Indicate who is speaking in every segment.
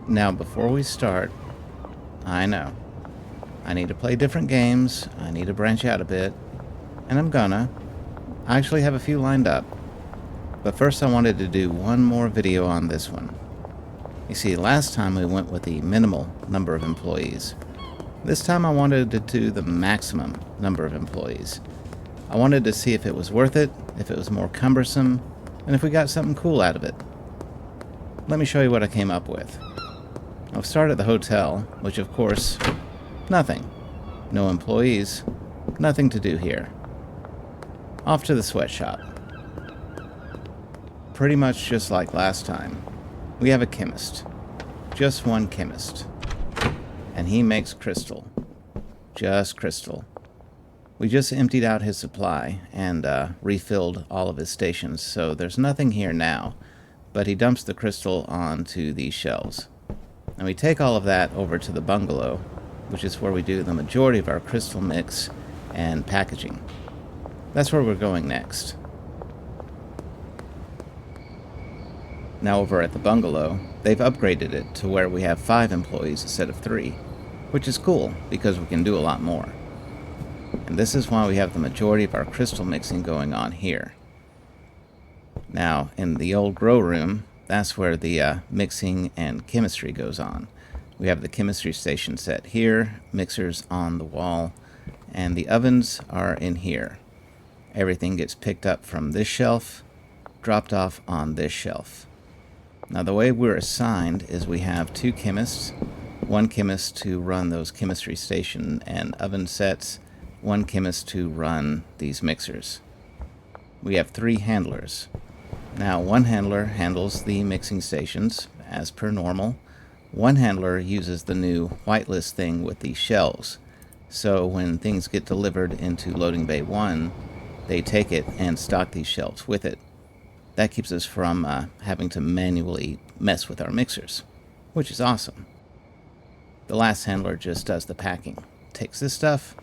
Speaker 1: Now, before we start, I know, I need to play different games, I need to branch out a bit, and I'm gonna. I actually have a few lined up, but first I wanted to do one more video on this one. You see, last time we went with the minimal number of employees. This time I wanted to do the maximum number of employees. I wanted to see if it was worth it, if it was more cumbersome, and if we got something cool out of it. Let me show you what I came up with. I'll start at the hotel, which of course, nothing. No employees, nothing to do here. Off to the sweatshop. Pretty much just like last time. We have a chemist. Just one chemist. And he makes crystal. Just crystal. We just emptied out his supply and refilled all of his stations, so there's nothing here now, but he dumps the crystal onto these shelves. And we take all of that over to the bungalow, which is where we do the majority of our crystal mix and packaging. That's where we're going next. Now over at the bungalow, they've upgraded it to where we have 5 employees instead of 3, which is cool because we can do a lot more. And this is why we have the majority of our crystal mixing going on here. Now, in the old grow room, that's where the mixing and chemistry goes on. We have the chemistry station set here, mixers on the wall, and the ovens are in here. Everything gets picked up from this shelf, dropped off on this shelf. Now the way we're assigned is we have 2 chemists, 1 chemist to run those chemistry station and oven sets, 1 chemist to run these mixers. We have 3 handlers. Now 1 handler handles the mixing stations as per normal. 1 handler uses the new whitelist thing with these shelves. So when things get delivered into loading bay 1, they take it and stock these shelves with it. That keeps us from having to manually mess with our mixers, which is awesome. The last handler just does the packing. Takes this stuff,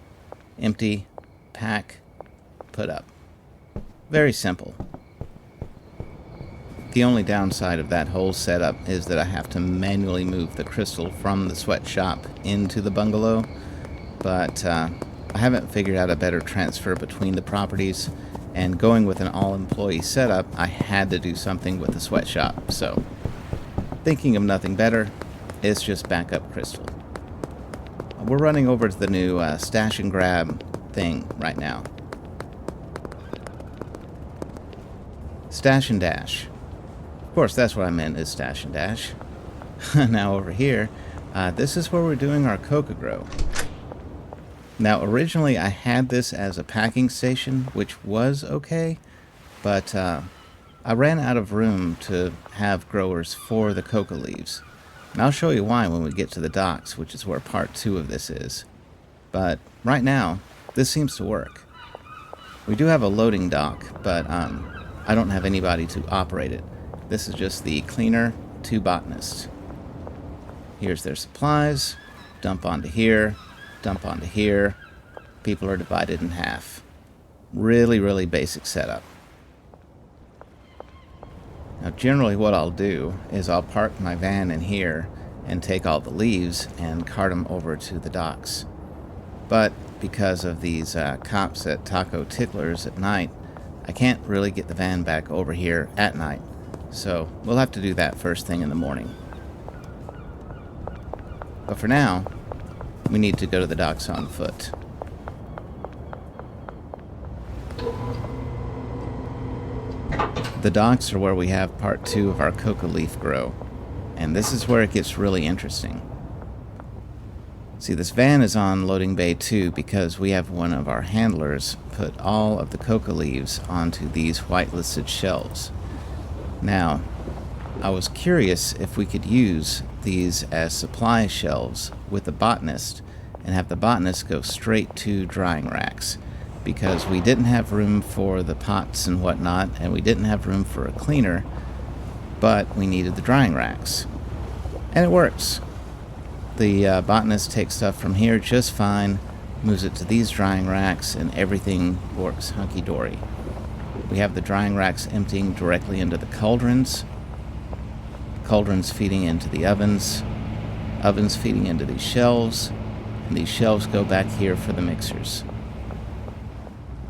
Speaker 1: empty, pack, put up. Very simple. The only downside of that whole setup is that I have to manually move the crystal from the sweatshop into the bungalow, but I haven't figured out a better transfer between the properties, and going with an all-employee setup, I had to do something with the sweatshop, so thinking of nothing better, it's just backup crystal. We're running over to the new stash and grab thing right now. Stash and dash. Of course, that's what I meant is stash and dash. Now over here, this is where we're doing our coca grow. Now originally I had this as a packing station, which was okay, but I ran out of room to have growers for the coca leaves. And I'll show you why when we get to the docks, which is where part 2 of this is. But right now, this seems to work. We do have a loading dock, but I don't have anybody to operate it. This is just the cleaner, 2 botanists. Here's their supplies, dump onto here, dump onto here. People are divided in half. Really, really basic setup. Now generally what I'll do is I'll park my van in here and take all the leaves and cart them over to the docks. But because of these cops at Taco Ticklers at night, I can't really get the van back over here at night. So we'll have to do that first thing in the morning. But for now, we need to go to the docks on foot. The docks are where we have part 2 of our coca leaf grow, and this is where it gets really interesting. See, this van is on loading bay 2 because we have one of our handlers put all of the coca leaves onto these whitelisted shelves. Now, I was curious if we could use these as supply shelves with the botanist and have the botanist go straight to drying racks, because we didn't have room for the pots and whatnot, and we didn't have room for a cleaner, but we needed the drying racks. And it works. The botanist takes stuff from here just fine, moves it to these drying racks, and everything works hunky-dory. We have the drying racks emptying directly into the cauldrons. cauldrons feeding into the ovens, ovens feeding into these shelves, and these shelves go back here for the mixers.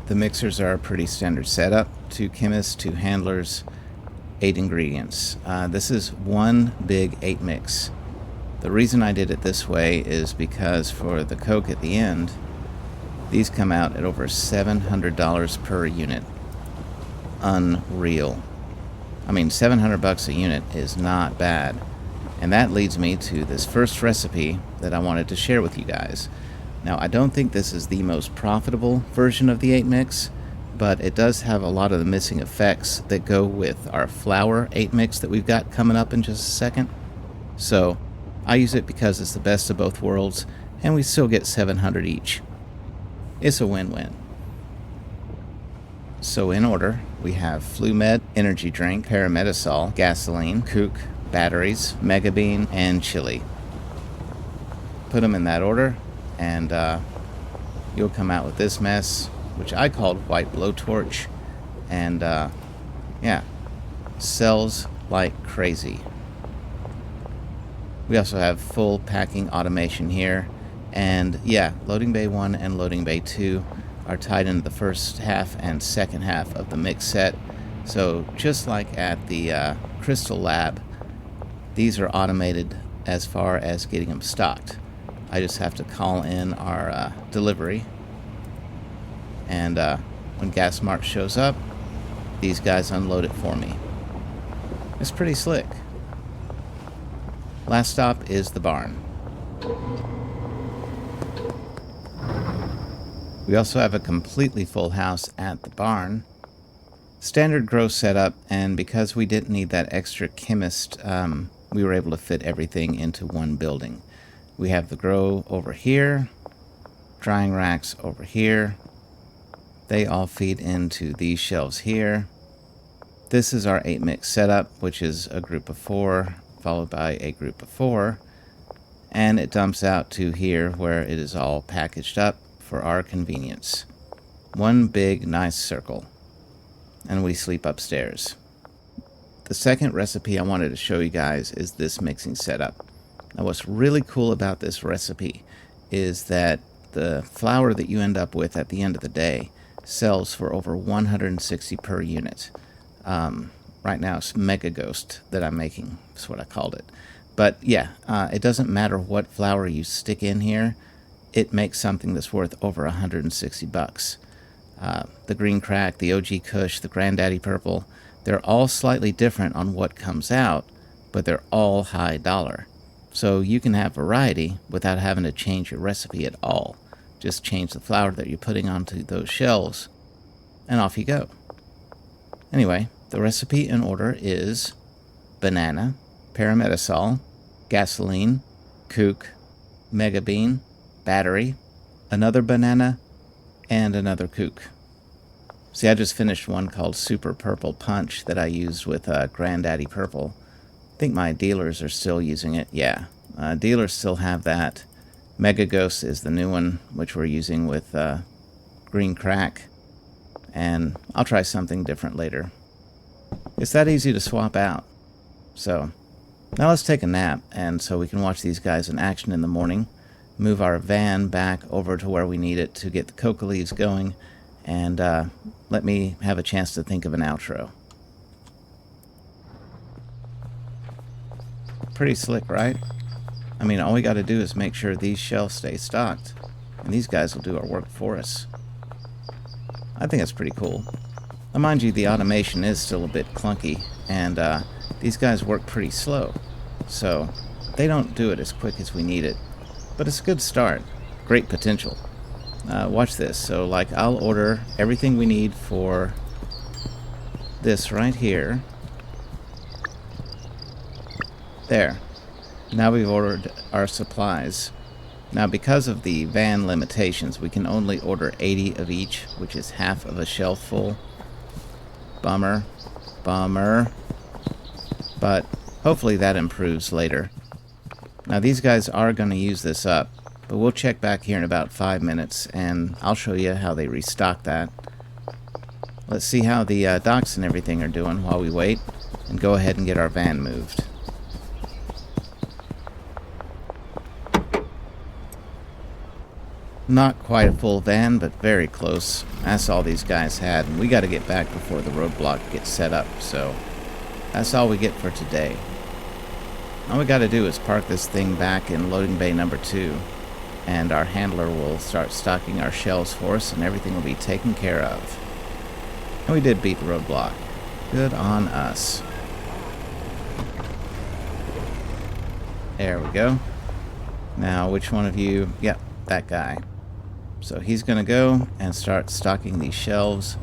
Speaker 1: The mixers are a pretty standard setup: 2 chemists, 2 handlers, 8 ingredients. This is one big 8 mix. The reason I did it this way is because for the Coke at the end, these come out at over $700 per unit. Unreal. I mean, $700 a unit is not bad. And that leads me to this first recipe that I wanted to share with you guys. Now, I don't think this is the most profitable version of the 8 mix, but it does have a lot of the missing effects that go with our flour 8 mix that we've got coming up in just a second. So I use it because it's the best of both worlds, and we still get $700 each. It's a win-win. So in order, we have FluMed, energy drink, Parametasol, gasoline, Kook, batteries, Mega Bean, and chili. Put them in that order, and you'll come out with this mess, which I called white blowtorch, and yeah, sells like crazy. We also have full packing automation here, and yeah, loading bay 1 and loading bay 2 are tied into the first half and second half of the mix set. So just like at the Crystal Lab, these are automated as far as getting them stocked. I just have to call in our delivery, and when Gas Mart shows up, these guys unload it for me. It's pretty slick. Last stop is the barn. We also have a completely full house at the barn. Standard grow setup, and because we didn't need that extra chemist, we were able to fit everything into one building. We have the grow over here, drying racks over here. They all feed into these shelves here. This is our 8 mix setup, which is a group of 4 followed by a group of 4, and it dumps out to here where it is all packaged up for our convenience. One big nice circle, and we sleep upstairs. The second recipe I wanted to show you guys is this mixing setup. Now, what's really cool about this recipe is that the flour that you end up with at the end of the day sells for over $160 per unit. Right now it's Mega Ghost that I'm making. That's what I called it. But yeah, it doesn't matter what flour you stick in here. It makes something that's worth over $160. The Green Crack, the OG Kush, the Granddaddy Purple, they're all slightly different on what comes out, but they're all high dollar. So you can have variety without having to change your recipe at all. Just change the flour that you're putting onto those shelves, and off you go. Anyway, the recipe in order is banana, Parametasol, gasoline, Kook, Mega Bean, battery, another banana, and another Kook. See, I just finished one called Super Purple Punch that I used with Granddaddy Purple. I think my dealers are still using it. Yeah, dealers still have that. Mega Ghost is the new one, which we're using with Green Crack. And I'll try something different later. It's that easy to swap out. So, now let's take a nap, and so we can watch these guys in action in the morning. Move our van back over to where we need it to get the coca leaves going, and let me have a chance to think of an outro. Pretty slick, right? I mean, all we got to do is make sure these shelves stay stocked, and these guys will do our work for us. I think that's pretty cool. Now, mind you, the automation is still a bit clunky, and these guys work pretty slow, so they don't do it as quick as we need it. But it's a good start. Great potential. Watch this. So, like, I'll order everything we need for this right here. There. Now we've ordered our supplies. Now, because of the van limitations, we can only order 80 of each, which is half of a shelf full. Bummer. Bummer. But hopefully that improves later. Now, these guys are going to use this up, but we'll check back here in about 5 minutes, and I'll show you how they restock that. Let's see how the docks and everything are doing while we wait, and go ahead and get our van moved. Not quite a full van, but very close. That's all these guys had, and we got to get back before the roadblock gets set up, so that's all we get for today. All we got to do is park this thing back in loading bay number 2, and our handler will start stocking our shelves for us, and everything will be taken care of. And we did beat the roadblock. Good on us. There we go. Now, which one of you... Yep, that guy. So he's going to go and start stocking these shelves.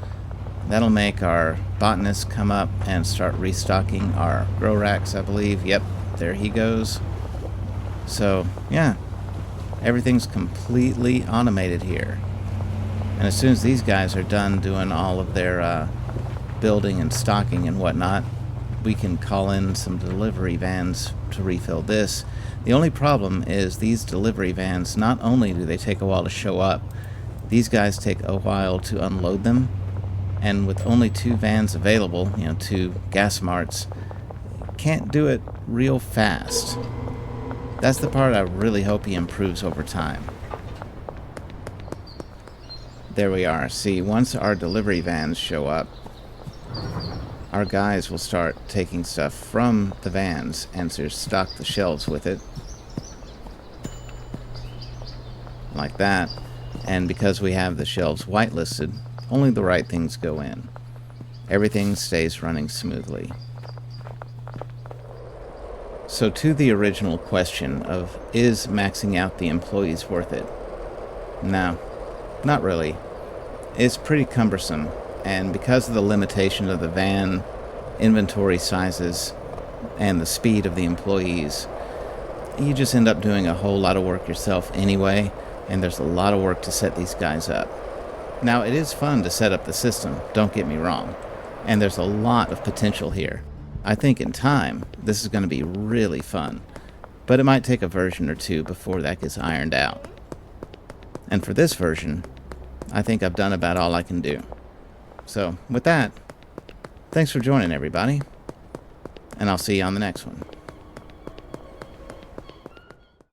Speaker 1: That'll make our botanist come up and start restocking our grow racks, I believe. Yep, there he goes. So, yeah, everything's completely automated here. And as soon as these guys are done doing all of their building and stocking and whatnot, we can call in some delivery vans to refill this. The only problem is these delivery vans, not only do they take a while to show up, these guys take a while to unload them. And with only 2 vans available, 2 gas marts, can't do it real fast. That's the part I really hope he improves over time. There we are. See, once our delivery vans show up, our guys will start taking stuff from the vans and to stock the shelves with it. Like that. And because we have the shelves whitelisted, only the right things go in. Everything stays running smoothly. So to the original question of, is maxing out the employees worth it? No, not really. It's pretty cumbersome, and because of the limitation of the van, inventory sizes, and the speed of the employees, you just end up doing a whole lot of work yourself anyway, and there's a lot of work to set these guys up. Now, it is fun to set up the system, don't get me wrong, and there's a lot of potential here. I think in time, this is going to be really fun, but it might take a version or 2 before that gets ironed out. And for this version, I think I've done about all I can do. So, with that, thanks for joining, everybody, and I'll see you on the next one.